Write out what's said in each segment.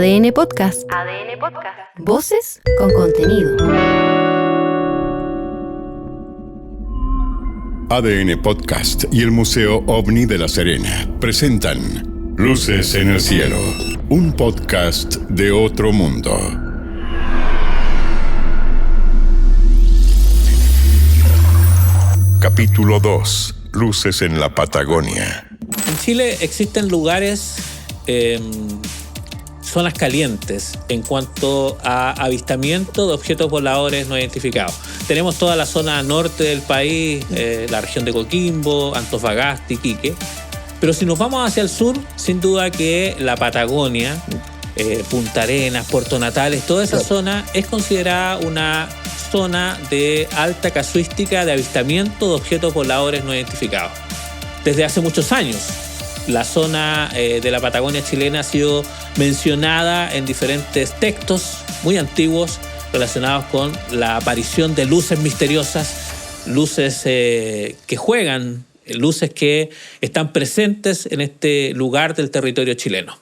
ADN Podcast. ADN Podcast. Voces con contenido. ADN Podcast y el Museo OVNI de La Serena presentan Luces en el Cielo, un podcast de otro mundo. Capítulo 2. Luces en la Patagonia. En Chile existen lugares, zonas calientes en cuanto a avistamiento de objetos voladores no identificados. Tenemos toda la zona norte del país, la región de Coquimbo, Antofagasta, Iquique. Pero si nos vamos hacia el sur, sin duda que la Patagonia, Punta Arenas, Puerto Natales, toda esa zona es considerada una zona de alta casuística de avistamiento de objetos voladores no identificados. Desde hace muchos años, la zona de la Patagonia chilena ha sido mencionada en diferentes textos muy antiguos relacionados con la aparición de luces misteriosas, luces que juegan, luces que están presentes en este lugar del territorio chileno.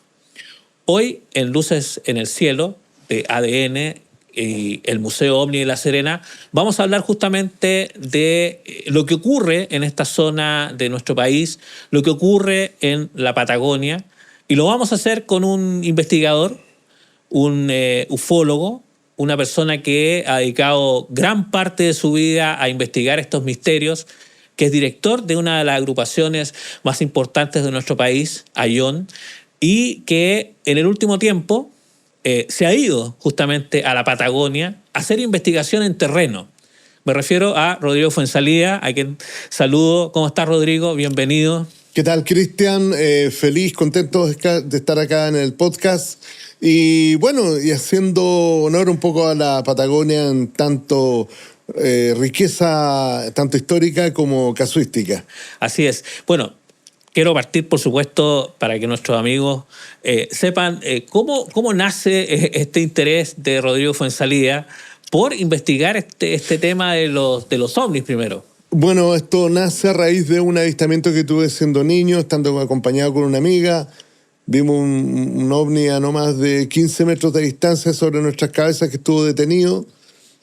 Hoy, en Luces en el Cielo, de ADN y el Museo OVNI de La Serena, vamos a hablar justamente de lo que ocurre en esta zona de nuestro país, lo que ocurre en la Patagonia, y lo vamos a hacer con un investigador, un ufólogo, una persona que ha dedicado gran parte de su vida a investigar estos misterios, que es director de una de las agrupaciones más importantes de nuestro país, AION, y que en el último tiempo se ha ido justamente a la Patagonia a hacer investigación en terreno. Me refiero a Rodrigo Fuenzalía, a quien saludo. ¿Cómo estás, Rodrigo? Bienvenido. ¿Qué tal, Cristian? Feliz, contento de estar acá en el podcast. Y bueno, y haciendo honor un poco a la Patagonia en tanto riqueza, tanto histórica como casuística. Así es. Bueno, quiero partir, por supuesto, para que nuestros amigos sepan cómo nace este interés de Rodrigo Fuenzalía por investigar este tema de los ovnis primero. Bueno, esto nace a raíz de un avistamiento que tuve siendo niño, estando acompañado con una amiga. Vimos un ovni a no más de 15 metros de distancia sobre nuestras cabezas que estuvo detenido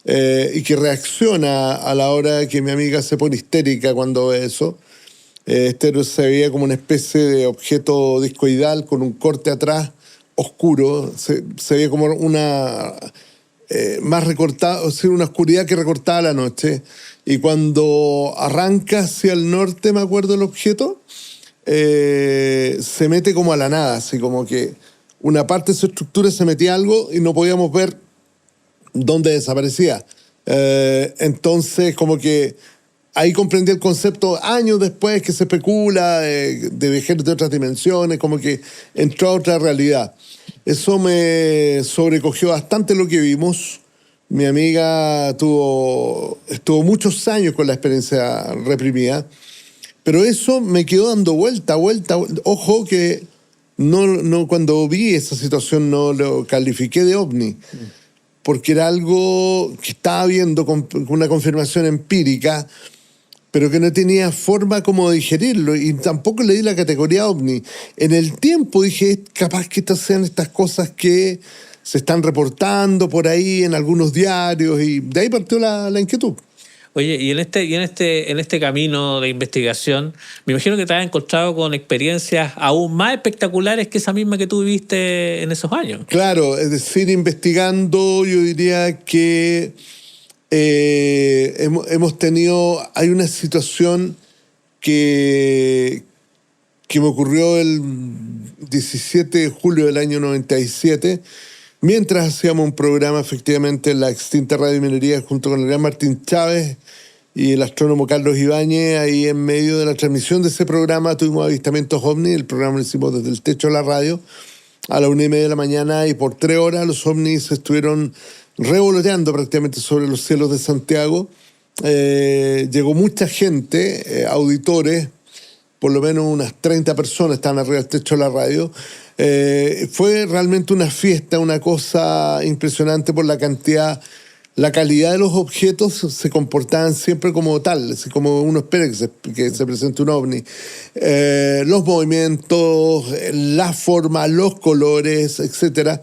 y que reacciona a la hora que mi amiga se pone histérica cuando ve eso. Se veía como una especie de objeto discoidal con un corte atrás oscuro. Se veía como una más recortada, o sea, una oscuridad que recortaba la noche. Y cuando arranca hacia el norte, me acuerdo el objeto, se mete como a la nada, así como que una parte de su estructura se metía algo y no podíamos ver dónde desaparecía. Entonces, como que ahí comprendí el concepto años después que se especula de viajeros de otras dimensiones, como que entró a otra realidad. Eso me sobrecogió bastante lo que vimos. Mi amiga estuvo muchos años con la experiencia reprimida, pero eso me quedó dando vuelta. Ojo que no cuando vi esa situación no lo califiqué de ovni, porque era algo que estaba viendo con una confirmación empírica, pero que no tenía forma como de digerirlo, y tampoco le di la categoría ovni. En el tiempo dije, capaz que estas sean estas cosas que se están reportando por ahí en algunos diarios, y de ahí partió la inquietud. Oye, y en este camino de investigación, me imagino que te has encontrado con experiencias aún más espectaculares que esa misma que tú viviste en esos años. Claro, es decir, investigando, yo diría que hemos tenido, hay una situación que me ocurrió el 17 de julio del año 97, mientras hacíamos un programa efectivamente en la extinta Radio Minería junto con el gran Martín Chávez y el astrónomo Carlos Ibáñez. Ahí en medio de la transmisión de ese programa tuvimos avistamientos ovnis. El programa lo hicimos desde el techo de la radio a la 1:30 de la mañana, y por 3 horas los ovnis estuvieron revoloteando prácticamente sobre los cielos de Santiago. Llegó mucha gente, auditores, por lo menos unas 30 personas estaban arriba del techo de la radio. Fue realmente una fiesta, una cosa impresionante por la cantidad la calidad de los objetos se comportaban siempre como tal, así como uno espera que se presente un ovni. Los movimientos, la forma, los colores, etc.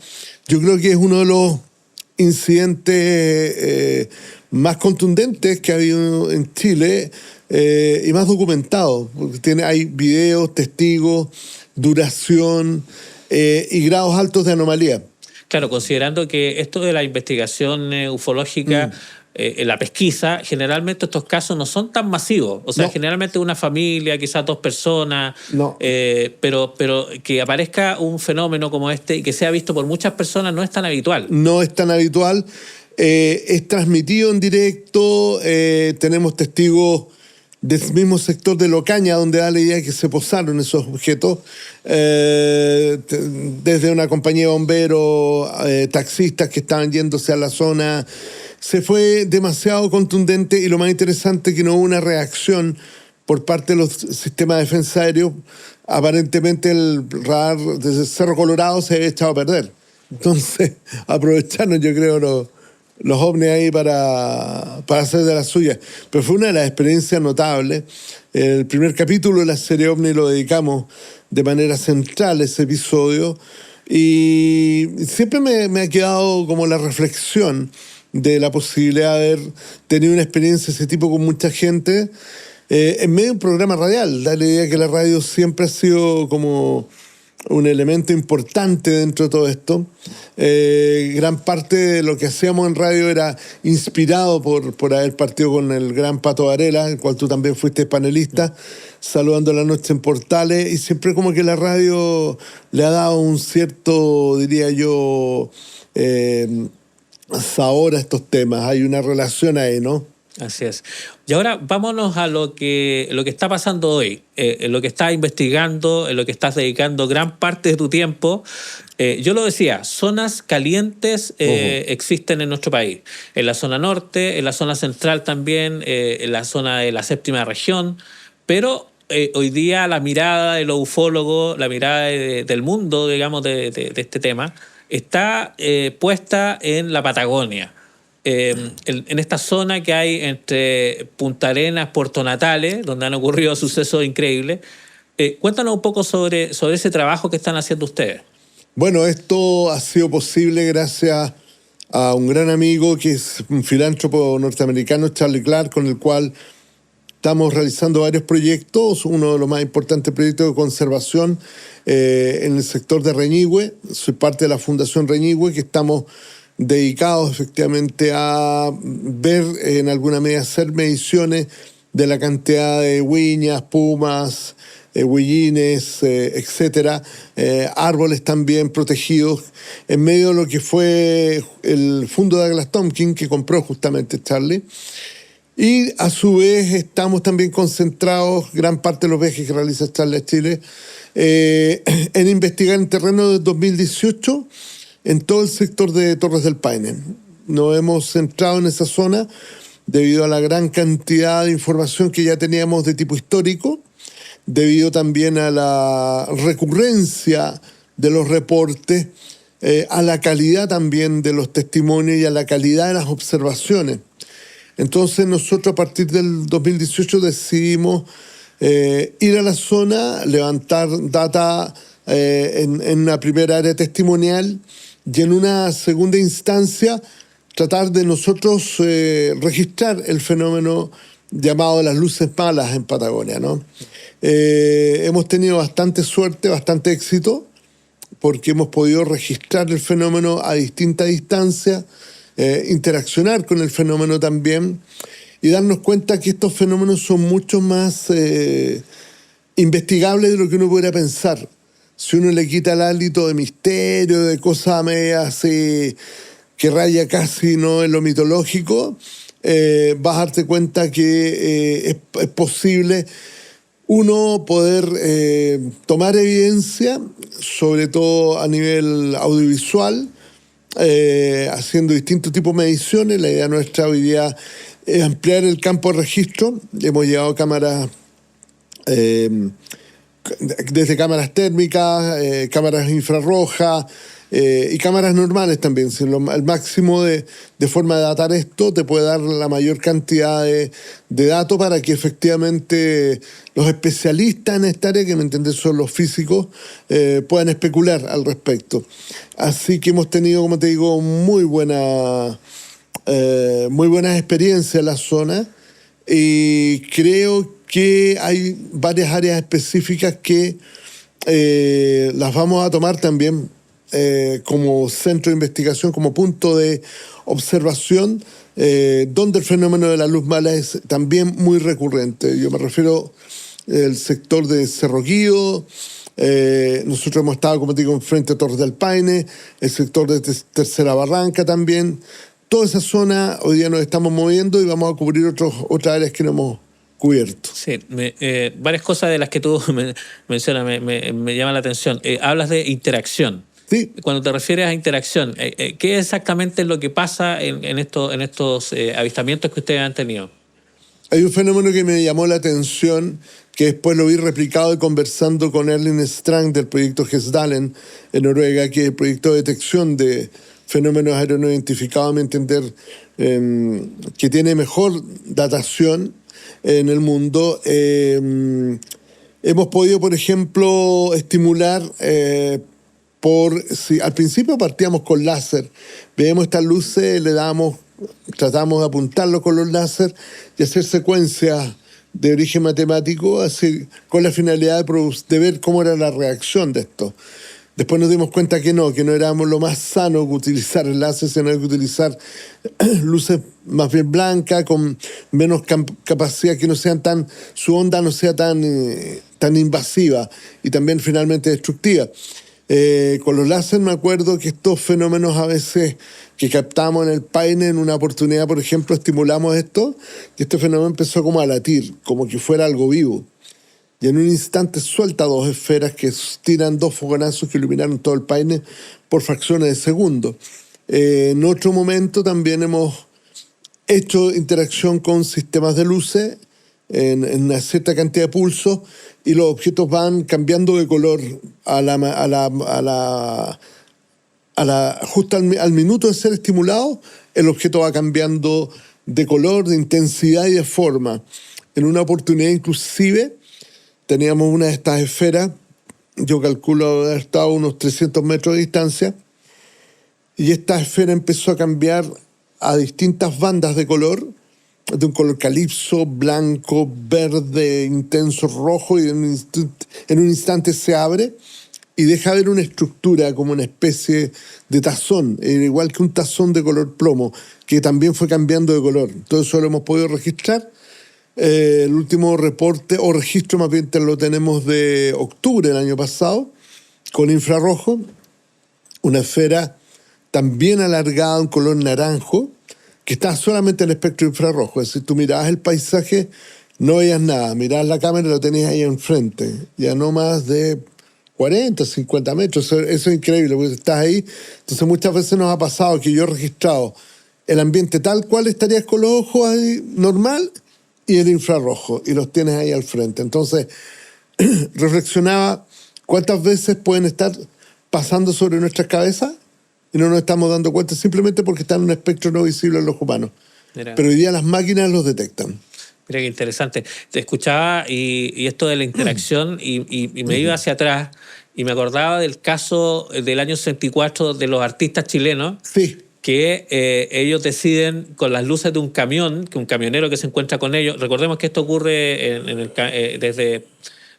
Yo creo que es uno de los incidentes más contundentes que ha habido en Chile y más documentados, porque hay videos, testigos, duración y grados altos de anomalía. Claro, considerando que esto de la investigación ufológica, la pesquisa, generalmente estos casos no son tan masivos. O sea, generalmente una familia, quizás 2 personas, pero que aparezca un fenómeno como este y que sea visto por muchas personas no es tan habitual. No es tan habitual. Es transmitido en directo. Tenemos testigos del mismo sector de Locaña, donde da la idea de que se posaron esos objetos, desde una compañía de bomberos, taxistas que estaban yéndose a la zona. Se fue demasiado contundente y lo más interesante es que no hubo una reacción por parte de los sistemas de defensa aéreo. Aparentemente el radar desde Cerro Colorado se había echado a perder. Entonces aprovecharon, yo creo, los ovnis ahí para hacer de las suyas. Pero fue una de las experiencias notables. El primer capítulo de la serie OVNI lo dedicamos de manera central a ese episodio. Y siempre me ha quedado como la reflexión de la posibilidad de haber tenido una experiencia de ese tipo con mucha gente en medio de un programa radial. Da la idea que la radio siempre ha sido como un elemento importante dentro de todo esto. Gran parte de lo que hacíamos en radio era inspirado por haber partido con el gran Pato Varela, el cual tú también fuiste panelista, saludando la noche en Portales, y siempre como que la radio le ha dado un cierto, diría yo, sabor a estos temas. Hay una relación ahí, ¿no? Así es. Y ahora vámonos a lo que está pasando hoy, lo que estás investigando, en lo que estás dedicando gran parte de tu tiempo. Yo lo decía, zonas calientes existen en nuestro país. En la zona norte, en la zona central también, en la zona de la 7ª región. Pero hoy día la mirada de los ufólogos, la mirada del mundo, digamos, de este tema, está puesta en la Patagonia. En esta zona que hay entre Punta Arenas, Puerto Natales, donde han ocurrido sucesos increíbles. Cuéntanos un poco sobre ese trabajo que están haciendo ustedes. Bueno, esto ha sido posible gracias a un gran amigo que es un filántropo norteamericano, Charlie Clark, con el cual estamos realizando varios proyectos. Uno de los más importantes proyectos de conservación en el sector de Reñigüe. Soy parte de la Fundación Reñigüe, que estamos dedicados efectivamente a ver, en alguna medida, hacer mediciones de la cantidad de huiñas, pumas, huillines, etcétera, árboles también protegidos, en medio de lo que fue el fondo de Douglas Tompkins que compró justamente Charlie. Y a su vez estamos también concentrados, gran parte de los viajes que realiza Charlie a Chile, en investigar en terreno de 2018 en todo el sector de Torres del Paine. Nos hemos centrado en esa zona debido a la gran cantidad de información que ya teníamos de tipo histórico, debido también a la recurrencia de los reportes, a la calidad también de los testimonios y a la calidad de las observaciones. Entonces nosotros a partir del 2018 decidimos ir a la zona, levantar data en una primera área testimonial, y en una segunda instancia tratar de nosotros registrar el fenómeno llamado las luces malas en Patagonia, ¿no? Hemos tenido bastante suerte, bastante éxito, porque hemos podido registrar el fenómeno a distintas distancias, interaccionar con el fenómeno también y darnos cuenta que estos fenómenos son mucho más investigables de lo que uno pudiera pensar. Si uno le quita el hálito de misterio, de cosas medias así, que raya casi no en lo mitológico, vas a darte cuenta que es posible uno poder tomar evidencia, sobre todo a nivel audiovisual, haciendo distintos tipos de mediciones. La idea nuestra hoy día es ampliar el campo de registro. Hemos llevado cámaras, desde cámaras térmicas, cámaras infrarrojas, Y cámaras normales también. Si el máximo de forma de datar esto te puede dar la mayor cantidad de datos para que efectivamente los especialistas en esta área, que me entiendes son los físicos, puedan especular al respecto. Así que hemos tenido, como te digo, muy buenas experiencias en la zona, y creo que hay varias áreas específicas que las vamos a tomar también como centro de investigación, como punto de observación, donde el fenómeno de la luz mala es también muy recurrente. Yo me refiero al sector de Cerro Guío. Nosotros hemos estado, como te digo, frente a Torres del Paine, el sector de Tercera Barranca también. Toda esa zona hoy día nos estamos moviendo y vamos a cubrir otras áreas que no hemos cubierto. Sí, varias cosas de las que tú mencionas me llaman la atención. Hablas de interacción. Sí. Cuando te refieres a interacción, ¿qué exactamente es lo que pasa en estos avistamientos que ustedes han tenido? Hay un fenómeno que me llamó la atención, que después lo vi replicado y conversando con Erling Strang del proyecto Hesdalen en Noruega, que es el proyecto de detección de fenómenos aéreos no identificados, a mi entender, que tiene mejor datación en el mundo. Hemos podido, por ejemplo, estimular al principio partíamos con láser, veíamos estas luces, tratamos de apuntarlo con los láser y hacer secuencias de origen matemático, así, con la finalidad de ver cómo era la reacción de esto. Después nos dimos cuenta que no éramos lo más sano que utilizar el láser, sino que utilizar luces más bien blancas, con menos capacidad, que su onda no sea tan invasiva y también finalmente destructiva. Con los láser me acuerdo que estos fenómenos a veces que captamos en el Paine, en una oportunidad, por ejemplo, estimulamos esto, y este fenómeno empezó como a latir, como que fuera algo vivo. Y en un instante suelta dos esferas que tiran dos fogonazos que iluminaron todo el Paine por fracciones de segundo. En otro momento también hemos hecho interacción con sistemas de luces en una cierta cantidad de pulsos, y los objetos van cambiando de color justo al minuto de ser estimulado. El objeto va cambiando de color, de intensidad y de forma. En una oportunidad inclusive teníamos una de estas esferas, yo calculo haber estado a unos 300 metros de distancia, y esta esfera empezó a cambiar a distintas bandas de color, de un color calipso, blanco, verde, intenso, rojo, y en un instante se abre y deja ver una estructura como una especie de tazón, igual que un tazón de color plomo, que también fue cambiando de color. Todo eso lo hemos podido registrar. El último reporte, o registro más bien, lo tenemos de octubre del año pasado, con infrarrojo, una esfera también alargada, un color naranjo, que está solamente en el espectro infrarrojo. Es decir, tú mirabas el paisaje, no veías nada, mirabas la cámara y lo tenías ahí enfrente, ya no más de 40, 50 metros. Eso es increíble, porque estás ahí. Entonces muchas veces nos ha pasado que yo he registrado el ambiente tal cual estarías con los ojos ahí normal, y el infrarrojo, y los tienes ahí al frente. Entonces, reflexionaba cuántas veces pueden estar pasando sobre nuestras cabezas y no nos estamos dando cuenta, simplemente porque están en un espectro no visible en los humanos. Mira. Pero hoy día las máquinas los detectan. Mira qué interesante. Te escuchaba y esto de la interacción y me iba hacia atrás y me acordaba del caso del año 64 de los artistas chilenos. Sí. Que ellos deciden con las luces de un camión, que un camionero que se encuentra con ellos. Recordemos que esto ocurre desde...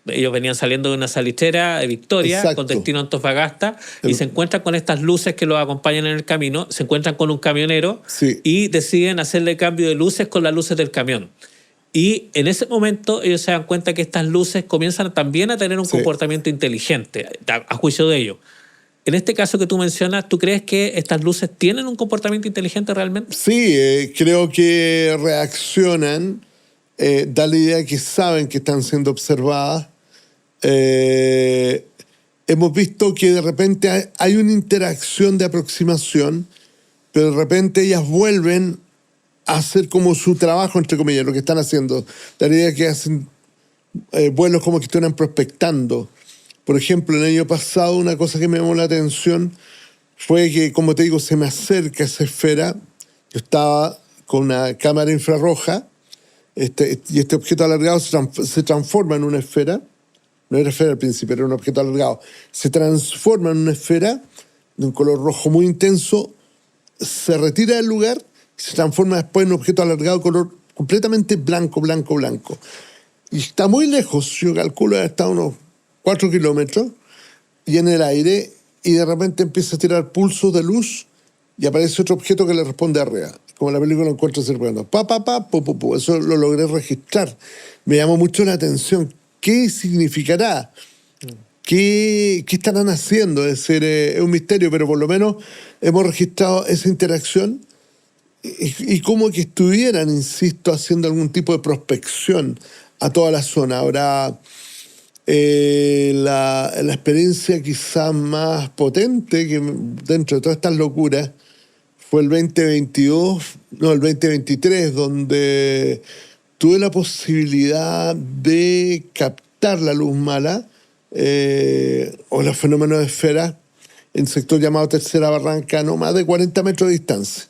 Ellos venían saliendo de una salitrera de Victoria, exacto, con destino a Antofagasta, y se encuentran con estas luces que los acompañan en el camino, se encuentran con un camionero, sí, y deciden hacerle cambio de luces con las luces del camión. Y en ese momento ellos se dan cuenta que estas luces comienzan también a tener un comportamiento inteligente, a juicio de ellos. En este caso que tú mencionas, ¿tú crees que estas luces tienen un comportamiento inteligente realmente? Sí, creo que reaccionan, da la idea que saben que están siendo observadas. Hemos visto que de repente hay una interacción de aproximación, pero de repente ellas vuelven a hacer como su trabajo, entre comillas, lo que están haciendo. Da la idea que hacen vuelos como que estuvieran prospectando. Por ejemplo, el año pasado una cosa que me llamó la atención fue que, como te digo, se me acerca esa esfera. Yo estaba con una cámara infrarroja y este objeto alargado se transforma en una esfera. No era esfera al principio, era un objeto alargado. Se transforma en una esfera de un color rojo muy intenso, se retira del lugar y se transforma después en un objeto alargado de color completamente blanco. Y está muy lejos, yo calculo que está a unos 4 kilómetros, y en el aire, y de repente empieza a tirar pulsos de luz y aparece otro objeto que le responde arriba. Como la película Encuentro cercano. pu. Eso lo logré registrar. Me llamó mucho la atención. ¿Qué significará? ¿Qué estarán haciendo? Es decir, es un misterio, pero por lo menos hemos registrado esa interacción y como que estuvieran, insisto, haciendo algún tipo de prospección a toda la zona. Ahora, la experiencia quizás más potente que dentro de todas estas locuras fue el 2023, donde tuve la posibilidad de captar la luz mala o los fenómenos de esferas en un sector llamado Tercera Barranca, no más de 40 metros de distancia.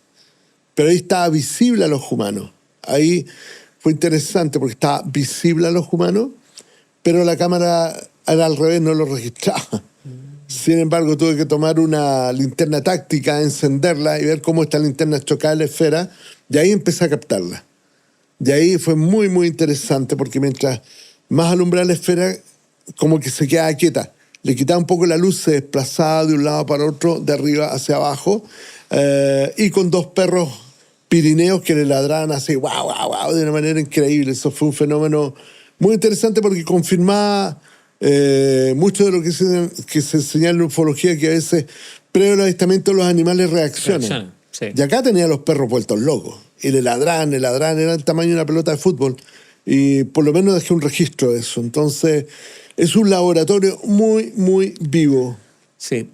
Pero ahí estaba visible a los humanos. Ahí fue interesante porque estaba visible a los humanos, pero la cámara era al revés, no lo registraba. Sin embargo, tuve que tomar una linterna táctica, encenderla y ver cómo esta linterna chocaba la esfera, y ahí empecé a captarla. Y ahí fue muy, muy interesante porque mientras más alumbraba la esfera, como que se quedaba quieta. Le quitaba un poco la luz, se desplazaba de un lado para otro, de arriba hacia abajo, y con 2 perros pirineos que le ladraban así, guau, guau, guau, de una manera increíble. Eso fue un fenómeno muy interesante porque confirmaba mucho de lo que se enseña en ufología, que a veces previo al avistamiento los animales reaccionan. Sí. Y acá tenía a los perros vueltos locos. Y le ladraban, era el tamaño de una pelota de fútbol. Y por lo menos dejé un registro de eso. Entonces, es un laboratorio muy, muy vivo. Sí,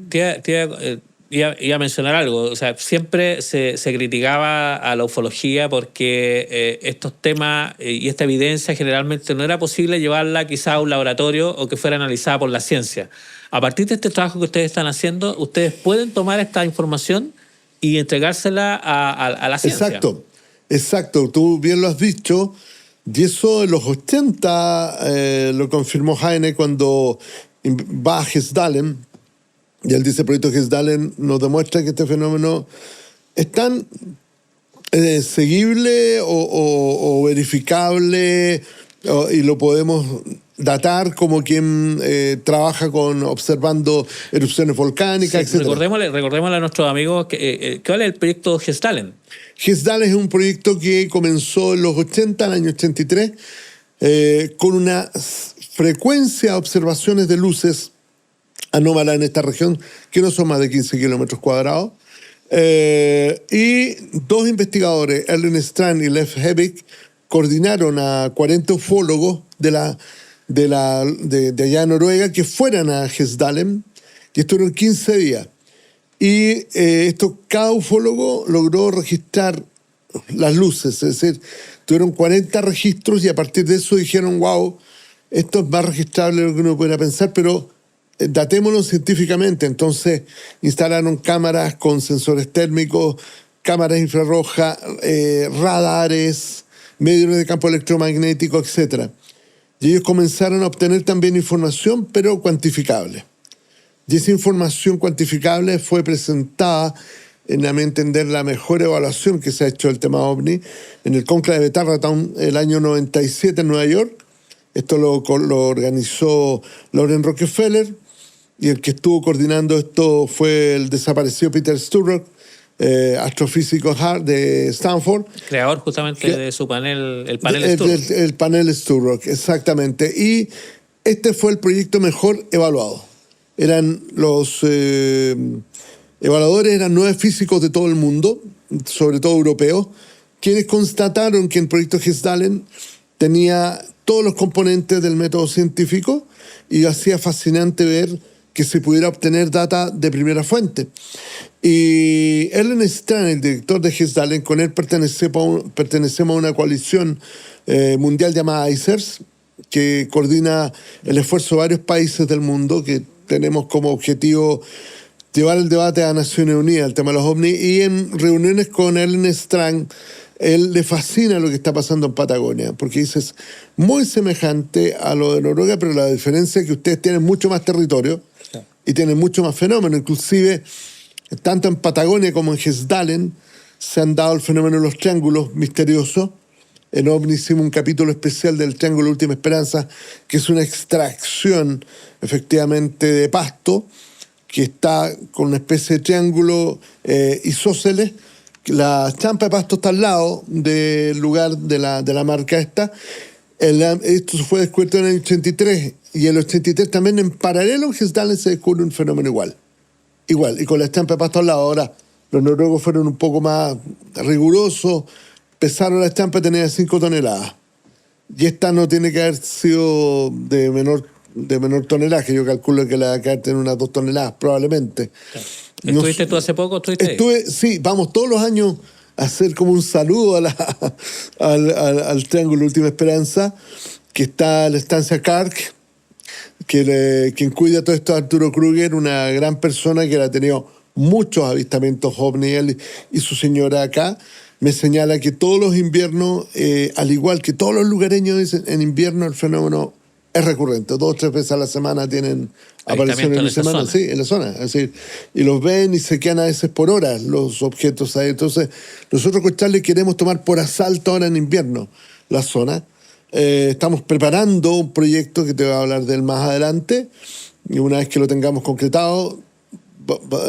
iba a mencionar algo. O sea, siempre se criticaba a la ufología porque estos temas y esta evidencia generalmente no era posible llevarla quizá a un laboratorio o que fuera analizada por la ciencia. A partir de este trabajo que ustedes están haciendo, ustedes pueden tomar esta información y entregársela a la ciencia. Exacto. Tú bien lo has dicho. Y eso en los 80 lo confirmó Heine cuando va a Hessdalen. Y él dice, el proyecto Hessdalen nos demuestra que este fenómeno es tan seguible o verificable y lo podemos datar como quien trabaja observando erupciones volcánicas, sí, etc. Recordémosle a nuestros amigos ¿cuál es el proyecto Hessdalen? Hessdalen es un proyecto que comenzó en los 80, el año 83, con una frecuencia de observaciones de luces anómalas en esta región, que no son más de 15 kilómetros cuadrados. Y 2 investigadores, Erlen Strand y Leif Hebig, coordinaron a 40 ufólogos de allá en Noruega que fueran a Hessdalen, y estuvieron 15 días. Y cada ufólogo logró registrar las luces, es decir, tuvieron 40 registros y a partir de eso dijeron, wow, esto es más registrable de lo que uno pudiera pensar, pero datémoslo científicamente. Entonces instalaron cámaras con sensores térmicos, cámaras infrarrojas, radares, medios de campo electromagnético, etc. Y ellos comenzaron a obtener también información, pero cuantificable. Y esa información cuantificable fue presentada, en a mi entender, la mejor evaluación que se ha hecho del tema OVNI en el cónclave de Tarratown el año 97 en Nueva York. Esto lo organizó Lauren Rockefeller, y el que estuvo coordinando esto fue el desaparecido Peter Sturrock, astrofísico de Stanford. Creador justamente de su panel, el panel Sturrock. El panel Sturrock, exactamente. Y este fue el proyecto mejor evaluado. Los evaluadores eran 9 físicos de todo el mundo, sobre todo europeos, quienes constataron que el proyecto Hessdalen tenía todos los componentes del método científico y hacía fascinante ver que se pudiera obtener data de primera fuente. Y Erlen Strand, el director de Hessdalen, con él pertenecemos a una coalición mundial llamada ICERS, que coordina el esfuerzo de varios países del mundo, que tenemos como objetivo llevar el debate a Naciones Unidas, el tema de los ovnis, y en reuniones con Ernest Strang, él le fascina lo que está pasando en Patagonia, porque dice, es muy semejante a lo de Noruega, pero la diferencia es que ustedes tienen mucho más territorio y tienen mucho más fenómeno. Inclusive, tanto en Patagonia como en Hessdalen se han dado el fenómeno de los triángulos misteriosos. En OVNI hicimos un capítulo especial del Triángulo Última Esperanza, que es una extracción efectivamente de pasto, que está con una especie de triángulo isósceles. La champa de pasto está al lado del lugar de la marca esta. Esto fue descubierto en el 83, y en el 83 también en paralelo en Hessdalen se descubre un fenómeno igual, y con la champa de pasto al lado. Ahora, los noruegos fueron un poco más rigurosos, pesaron la champa, tenía 5 toneladas. Y esta no tiene que haber sido de menor tonelaje. Yo calculo que la va a caer en unas 2 toneladas, probablemente. ¿Estuviste tú hace poco? Sí, vamos todos los años a hacer como un saludo al Triángulo Última Esperanza, que está en la estancia Kark, quien cuida todo esto es Arturo Kruger, una gran persona que ha tenido muchos avistamientos ovni, él y su señora acá. Me señala que todos los inviernos, al igual que todos los lugareños dicen, en invierno el fenómeno es recurrente. 2 o 3 veces a la semana tienen apariciones en la semana. Sí, en la zona. Es decir, y los ven y se quedan a veces por horas los objetos ahí. Entonces, nosotros con Charlie queremos tomar por asalto ahora en invierno la zona. Estamos preparando un proyecto que te voy a hablar de él más adelante. Y una vez que lo tengamos concretado,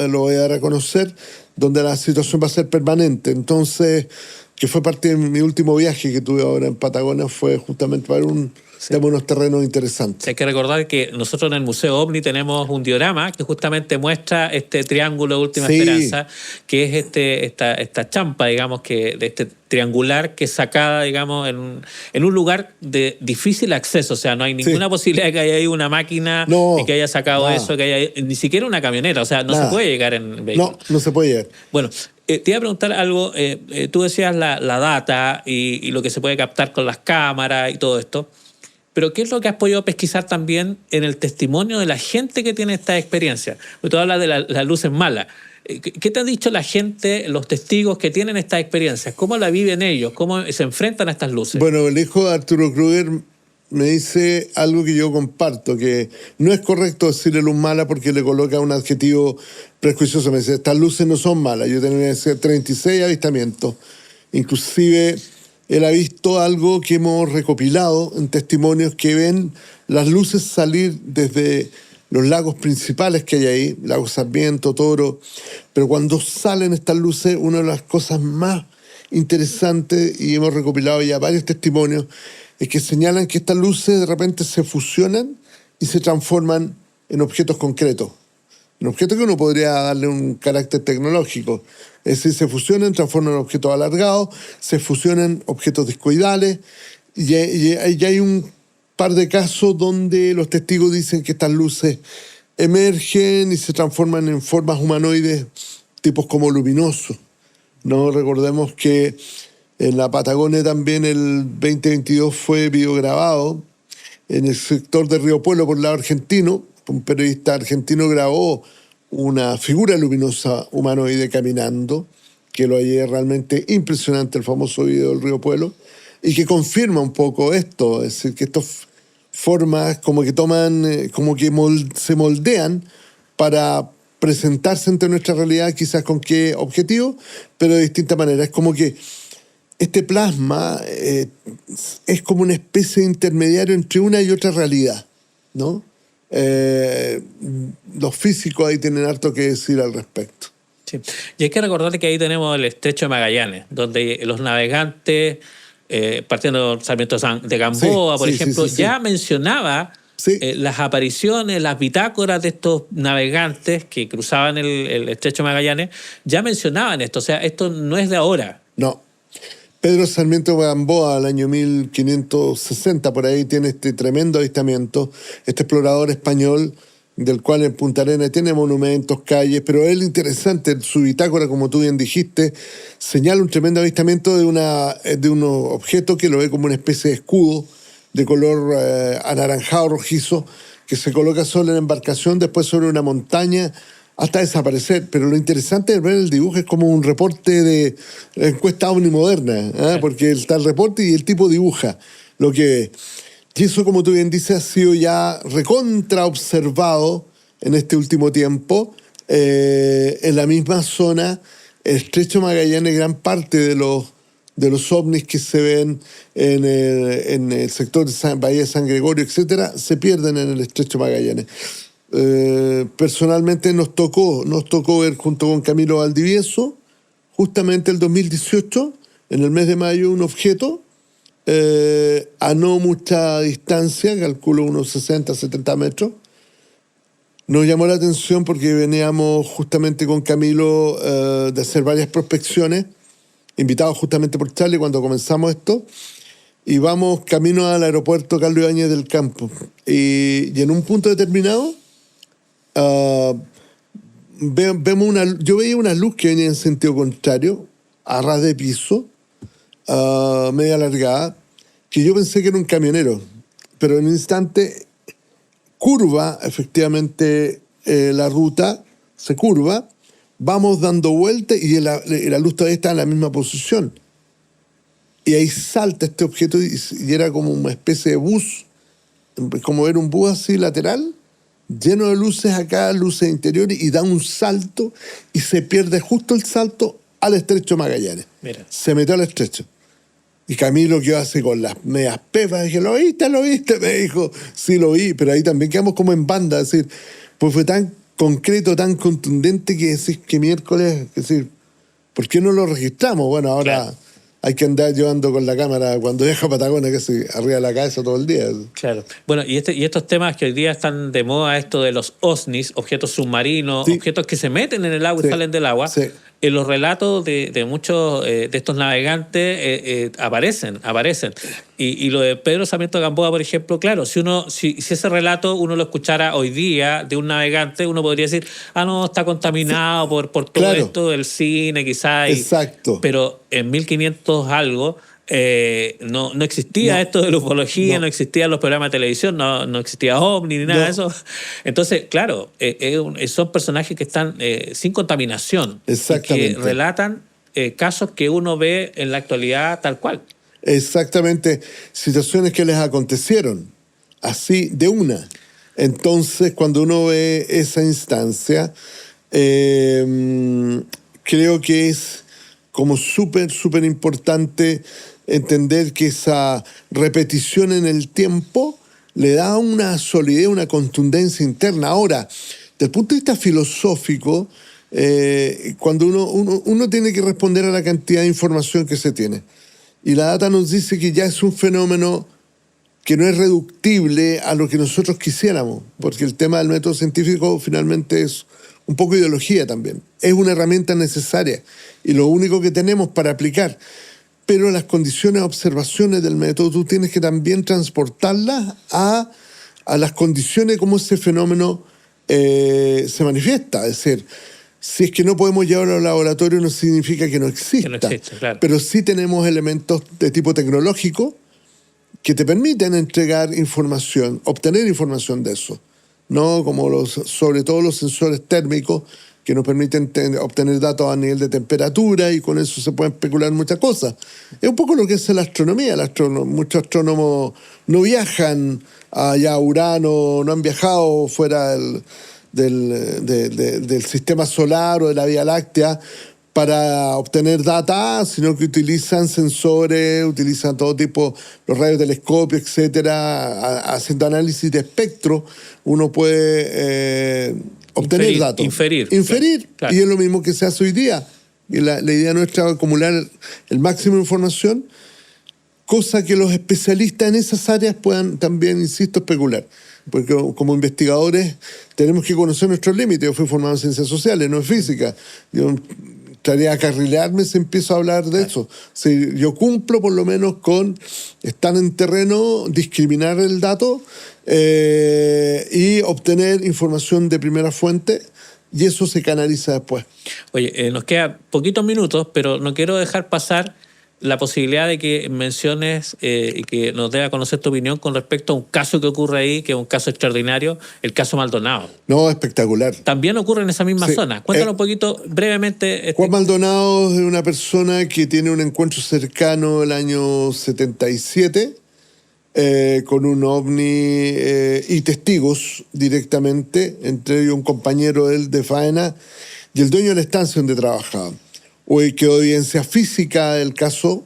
lo voy a dar a conocer, donde la situación va a ser permanente. Entonces, que fue parte de mi último viaje que tuve ahora en Patagonia, fue justamente para unos terrenos interesantes. Hay que recordar que nosotros en el Museo OVNI tenemos un diorama que justamente muestra este triángulo de última esperanza, que es esta champa, digamos, de este triangular que es sacada, digamos, en un lugar de difícil acceso. O sea, no hay ninguna posibilidad de que haya ahí una máquina y que haya sacado eso, que haya ni siquiera una camioneta. O sea, no se puede llegar en vehículo. No se puede llegar. Bueno, te iba a preguntar algo. Tú decías la data y lo que se puede captar con las cámaras y todo esto. Pero ¿qué es lo que has podido pesquisar también en el testimonio de la gente que tiene esta experiencia? Tú hablas de las luces malas. ¿Qué te ha dicho la gente, los testigos que tienen estas experiencias? ¿Cómo la viven ellos? ¿Cómo se enfrentan a estas luces? Bueno, el hijo de Arturo Kruger me dice algo que yo comparto, que no es correcto decirle luz mala porque le coloca un adjetivo prejuicioso. Me dice, estas luces no son malas. Yo tenía 36 avistamientos. Inclusive él ha visto algo que hemos recopilado en testimonios que ven las luces salir desde los lagos principales que hay ahí, Lago Sarmiento, Toro. Pero cuando salen estas luces, una de las cosas más interesantes, y hemos recopilado ya varios testimonios, es que señalan que estas luces de repente se fusionan y se transforman en objetos concretos. En objetos que uno podría darle un carácter tecnológico. Es decir, se fusionan, transforman en objetos alargados, se fusionan objetos discoidales, y hay un par de casos donde los testigos dicen que estas luces emergen y se transforman en formas humanoides, tipos como luminosos. No recordemos que en la Patagonia también el 2022 fue videograbado en el sector de Río Pueblo por el lado argentino. Un periodista argentino grabó una figura luminosa humanoide caminando, que lo hallé realmente impresionante, el famoso video del Río Pueblo, y que confirma un poco esto, es decir, que estas formas como que toman, como que se moldean para presentarse ante nuestra realidad, quizás con qué objetivo, pero de distinta manera. Es como que este plasma es como una especie de intermediario entre una y otra realidad, ¿no? Los físicos ahí tienen harto que decir al respecto. Sí. Y hay que recordar que ahí tenemos el Estrecho de Magallanes, donde los navegantes, partiendo del Sarmiento de Gamboa, por ejemplo, ya mencionaba las apariciones, las bitácoras de estos navegantes que cruzaban el Estrecho de Magallanes, ya mencionaban esto. O sea, esto no es de ahora. No. Pedro Sarmiento de Gamboa, al año 1560, por ahí, tiene este tremendo avistamiento, este explorador español, del cual en Punta Arenas tiene monumentos, calles, pero él, interesante, su bitácora, como tú bien dijiste, señala un tremendo avistamiento de un objeto que lo ve como una especie de escudo de color anaranjado rojizo, que se coloca sobre la embarcación, después sobre una montaña hasta desaparecer. Pero lo interesante de ver el dibujo es como un reporte de encuesta OVNI moderna, ¿eh? Porque está el reporte y el tipo dibuja lo que... Y eso, como tú bien dices, ha sido ya recontra observado en este último tiempo. En la misma zona, el Estrecho Magallanes, gran parte de los ovnis que se ven en el sector de Bahía de San Gregorio, etcétera, se pierden en el Estrecho Magallanes. Personalmente nos tocó ver junto con Camilo Valdivieso, justamente el 2018, en el mes de mayo, un objeto a no mucha distancia, calculo unos 60, 70 metros. Nos llamó la atención porque veníamos justamente con Camilo de hacer varias prospecciones, invitados justamente por Charlie cuando comenzamos esto, y vamos camino al aeropuerto Carlos Ibáñez del Campo. Y en un punto determinado, yo veía una luz que venía en sentido contrario, a ras de piso, media alargada, que yo pensé que era un camionero, pero en un instante curva, efectivamente, la ruta se curva, vamos dando vueltas y la luz todavía está en la misma posición. Y ahí salta este objeto y era como una especie de bus, como ver un bus así lateral, lleno de luces acá, luces interiores, y da un salto y se pierde justo el salto al Estrecho Magallanes. Mira. Se metió al estrecho. Y Camilo quedó así con las medias pepas. Dije, ¿lo viste? Me dijo, sí, lo vi. Pero ahí también quedamos como en banda. Es decir, pues fue tan concreto, tan contundente que decís que miércoles, es decir, ¿por qué no lo registramos? Bueno, ahora claro, hay que andar llevando con la cámara cuando viaja a Patagonia, que se arriba de la cabeza todo el día. claro. Bueno, y estos temas que hoy día están de moda, esto de los OSNIs, objetos submarinos, Sí. objetos que se meten en el agua y Sí. salen del agua, Sí. en los relatos de muchos de estos navegantes aparecen. Y lo de Pedro Sarmiento de Gamboa, por ejemplo, claro, si ese relato uno lo escuchara hoy día de un navegante, uno podría decir, no, está contaminado por todo Claro. esto del cine, quizás. Exacto. Pero en 1500 algo no existía No. esto de la ufología, No. no existían los programas de televisión, no existía OVNI ni nada No. de eso. Entonces, claro, son personajes que están sin contaminación. Exactamente. Y que relatan casos que uno ve en la actualidad tal cual. Exactamente, situaciones que les acontecieron, así de una. Entonces, cuando uno ve esa instancia, creo que es como súper, súper importante entender que esa repetición en el tiempo le da una solidez, una contundencia interna. Ahora, desde el punto de vista filosófico, cuando uno tiene que responder a la cantidad de información que se tiene. Y la data nos dice que ya es un fenómeno que no es reductible a lo que nosotros quisiéramos, porque el tema del método científico finalmente es un poco ideología también. Es una herramienta necesaria y lo único que tenemos para aplicar. Pero las condiciones de observaciones del método tú tienes que también transportarlas a las condiciones como ese fenómeno se manifiesta. Es decir, si es que no podemos llevarlo al laboratorio no significa que no exista. Que no existe, claro. Pero sí tenemos elementos de tipo tecnológico que te permiten entregar información, obtener información de eso, ¿no? Como sobre todo los sensores térmicos que nos permiten obtener datos a nivel de temperatura y con eso se pueden especular muchas cosas. Es un poco lo que es la astronomía. Muchos astrónomos no viajan allá a Urano, no han viajado fuera del sistema solar o de la Vía Láctea para obtener data, sino que utilizan sensores, utilizan todo tipo, los radiotelescopios, etcétera, haciendo análisis de espectro, uno puede obtener datos. Inferir, claro. Y es lo mismo que se hace hoy día. Y la idea nuestra es acumular el máximo de información, cosa que los especialistas en esas áreas puedan también, insisto, especular. Porque como investigadores tenemos que conocer nuestros límites. Yo fui formado en ciencias sociales, no en física. Yo estaría a carrilearme si empiezo a hablar de eso. Si yo cumplo por lo menos con estar en terreno, discriminar el dato y obtener información de primera fuente, y eso se canaliza después. Oye, nos quedan poquitos minutos, pero no quiero dejar pasar la posibilidad de que menciones y que nos dé a conocer tu opinión con respecto a un caso que ocurre ahí, que es un caso extraordinario, el caso Maldonado. No, espectacular. También ocurre en esa misma zona. Cuéntanos un poquito brevemente. Juan Maldonado es una persona que tiene un encuentro cercano el año 77 con un ovni y testigos directamente, entre ellos un compañero de él de faena y el dueño de la estancia donde trabajaba. Hoy quedó evidencia física del caso,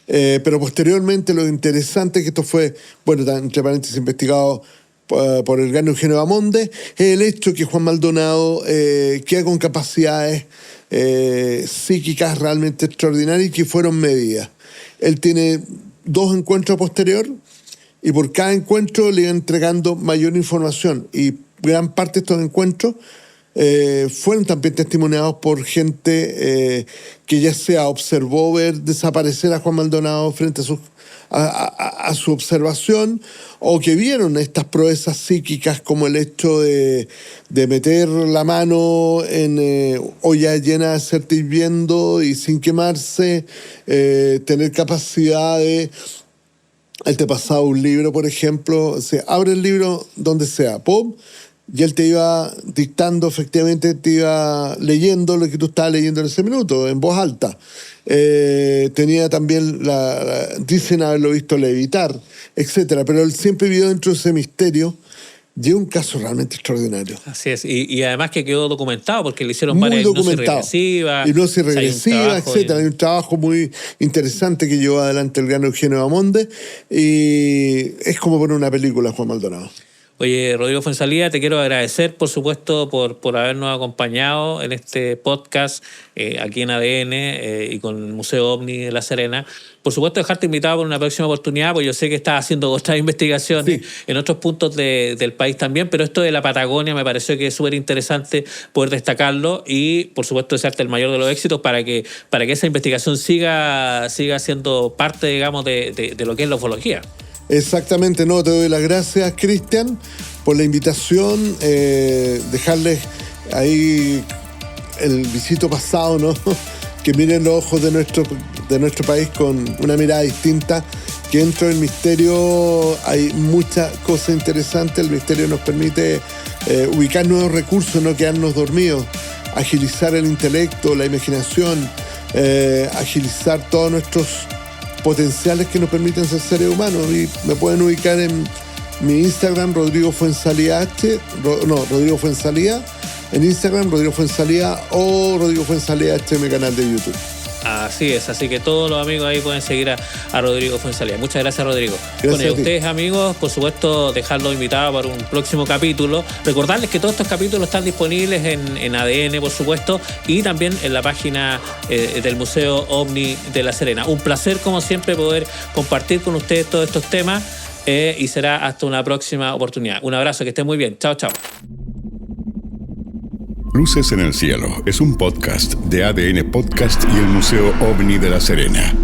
pero posteriormente lo interesante es que esto fue, bueno, entre paréntesis, investigado por el gran Eugenio Bamonde, es el hecho que Juan Maldonado queda con capacidades psíquicas realmente extraordinarias y que fueron medidas. Él tiene 2 encuentros posterior y por cada encuentro le iba entregando mayor información y gran parte de estos encuentros fueron también testimoniados por gente que ya sea observó ver desaparecer a Juan Maldonado frente a su observación o que vieron estas proezas psíquicas como el hecho de meter la mano en olla llena de aceite hirviendo y sin quemarse, tener capacidad de... Él te pasaba un libro, por ejemplo, se abre el libro donde sea, ¡pum!, y él te iba dictando, efectivamente, te iba leyendo lo que tú estabas leyendo en ese minuto, en voz alta. Tenía también, dicen haberlo visto levitar, etc. Pero él siempre vivió dentro de ese misterio y es un caso realmente extraordinario. Así es, y además que quedó documentado porque le hicieron varias hipnosis regresiva. Hipnosis regresiva, etc. Hay un trabajo muy interesante que llevó adelante el gran Eugenio Bamonde y es como poner una película, Juan Maldonado. Oye, Rodrigo Fuenzalía, te quiero agradecer, por supuesto, por habernos acompañado en este podcast aquí en ADN y con el Museo OVNI de La Serena. Por supuesto, dejarte invitado por una próxima oportunidad, porque yo sé que estás haciendo otras investigaciones en otros puntos del país también, pero esto de la Patagonia me pareció que es súper interesante poder destacarlo y, por supuesto, desearte el mayor de los éxitos para que esa investigación siga siendo parte, digamos, de lo que es la ufología. Exactamente, no, te doy las gracias, Cristian, por la invitación, dejarles ahí el visito pasado, ¿no? Que miren los ojos de nuestro país con una mirada distinta, que dentro del misterio hay muchas cosas interesantes. El misterio nos permite ubicar nuevos recursos, no quedarnos dormidos, agilizar el intelecto, la imaginación, agilizar todos nuestros potenciales que nos permiten ser seres humanos. Y me pueden ubicar en mi Instagram, Rodrigo Fuenzalía Rodrigo Fuenzalía en Instagram, Rodrigo Fuenzalía o Rodrigo Fuenzalía H en mi canal de YouTube. Así es, así que todos los amigos ahí pueden seguir a Rodrigo Fuenzalía. Muchas gracias, Rodrigo. Gracias y a ustedes, amigos, por supuesto, dejarlos invitados para un próximo capítulo. Recordarles que todos estos capítulos están disponibles en ADN, por supuesto, y también en la página del Museo OVNI de La Serena. Un placer, como siempre, poder compartir con ustedes todos estos temas y será hasta una próxima oportunidad. Un abrazo, que estén muy bien. Chao, chao. Luces en el Cielo es un podcast de ADN Podcast y el Museo OVNI de La Serena.